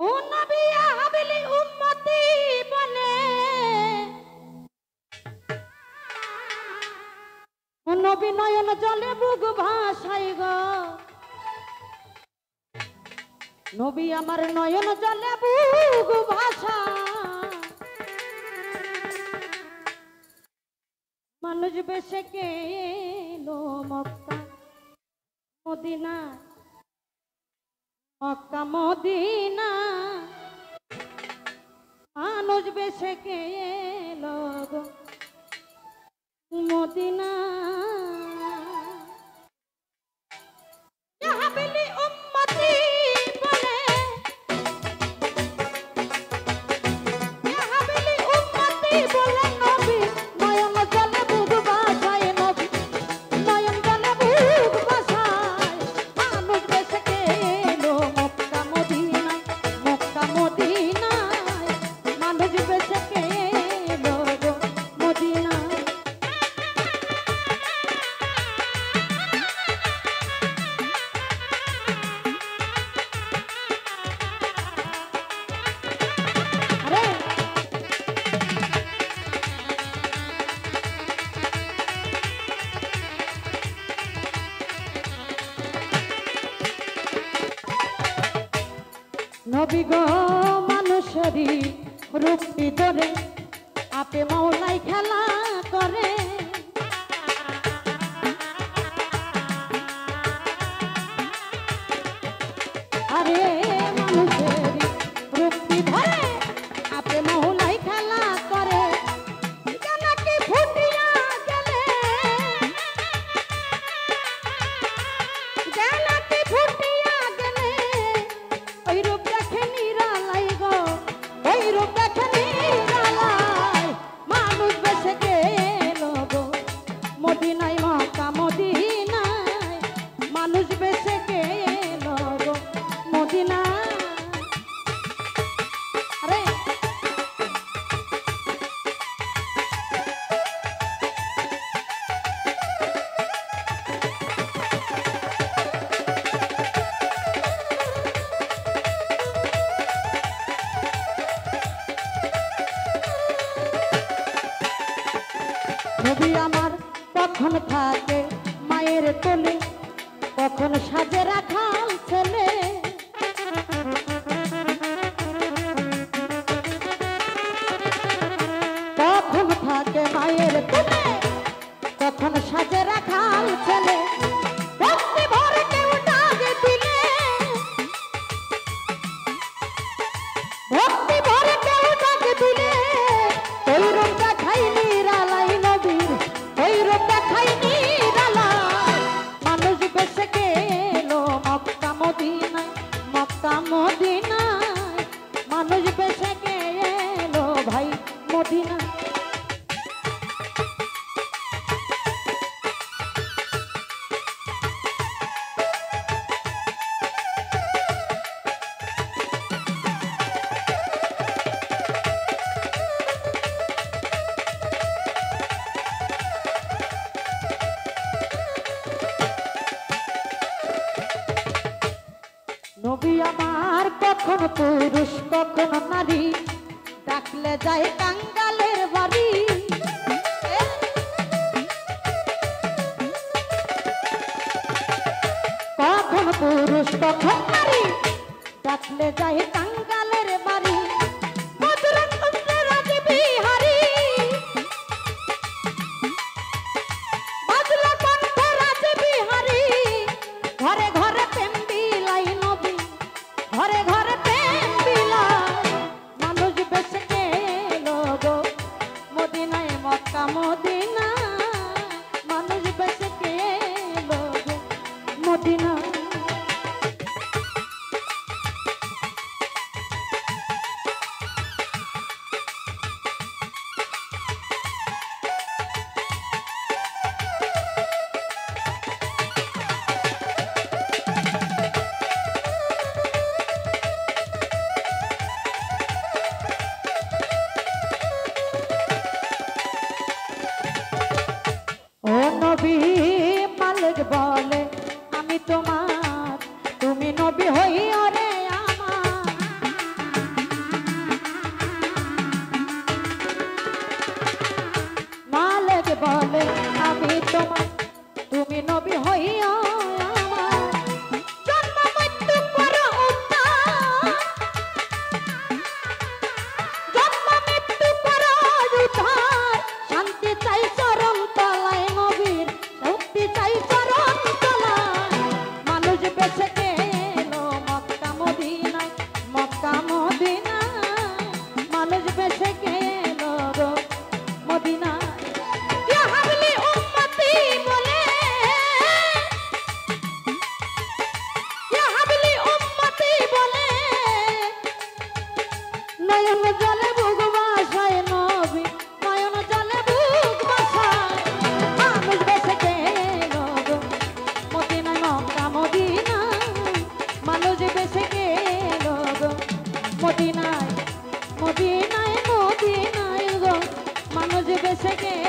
ও নবী হাবিলি উম্মতি বলে ও নবী নয়ন জলে বুক ভাসাই গো নবী আমার নয়ন জলে বুক ভাষা মানুষ বেশে কে এলো মক্কা মদিনা মক্কা মদিনা মানুষ বেশে কে এলো গো মদিনা হাবিলি উম্মতি বলে হাবিলি উম্মতি বলে নবী নয়ন জলে বুক ভাসায় নবী নয়ন জলে বুক ভাসায় মানুষ বেশে কে এলো মক্কা মদিনা মক্কা মদিনায় মানুষ বেশে কে এলো গো মদিনা নবী গো মানুষেরই রূপটি ধরে আপে মাওলাই খেলা করে আরে মানুষেরই রূপটি ধরে আপে মাওলাই খেলা করে জানাকি ফুটিয়া গেলে জানাকি ফুটিয়া গেলে ওই রূপ দেখে নিরালাই গো ওই রূপ দেখে নিরালাই মানুষ বেশে গেল গো মদিনায় মক্কা মদিনায় মানুষ বেশে গেল গো মদিনায় আরে নবী আমার কখন থাকে মায়ের কোলে কখন সাজে রাখাল ছেলে কখন থাকে মায়ের কোলে কখন সাজে রাখাল ছেলে ভক্তি ভরে কেউ ডাকে দিলে ভক্তি ভরে কেউ ডাকে দিলে ওই রূপ দেখাই নিরালাই নবীর ওই রূপ দেখাই নিরালাই মানুষ বেশে গেল মক্কা মদিনায় মক্কা মদিনায় মানুষ বেশে গেল ভাই মদিনা নবী আমার কখন পুরুষ কখন নারী ডাকলে যায় কাঙ্গালের বাড়ি কখন পুরুষ কখন নারী ডাকলে যায় কাঙ্গালের বাড়ি রাজবিহারী বাজলা কণ্ঠ রাজবিহারী ঘরে ঘরে প্রেম বিলাই নবী ঘরে ঘরে প্রেম বিলাই মানুষ বেশে গেল গো মদিনায় মক্কা মদিনায় মানুষ বেশে গেল গো মদিনা নবী মালিক বলে আমি তোমার তুমি নবী হইও রে আমার বেসে গে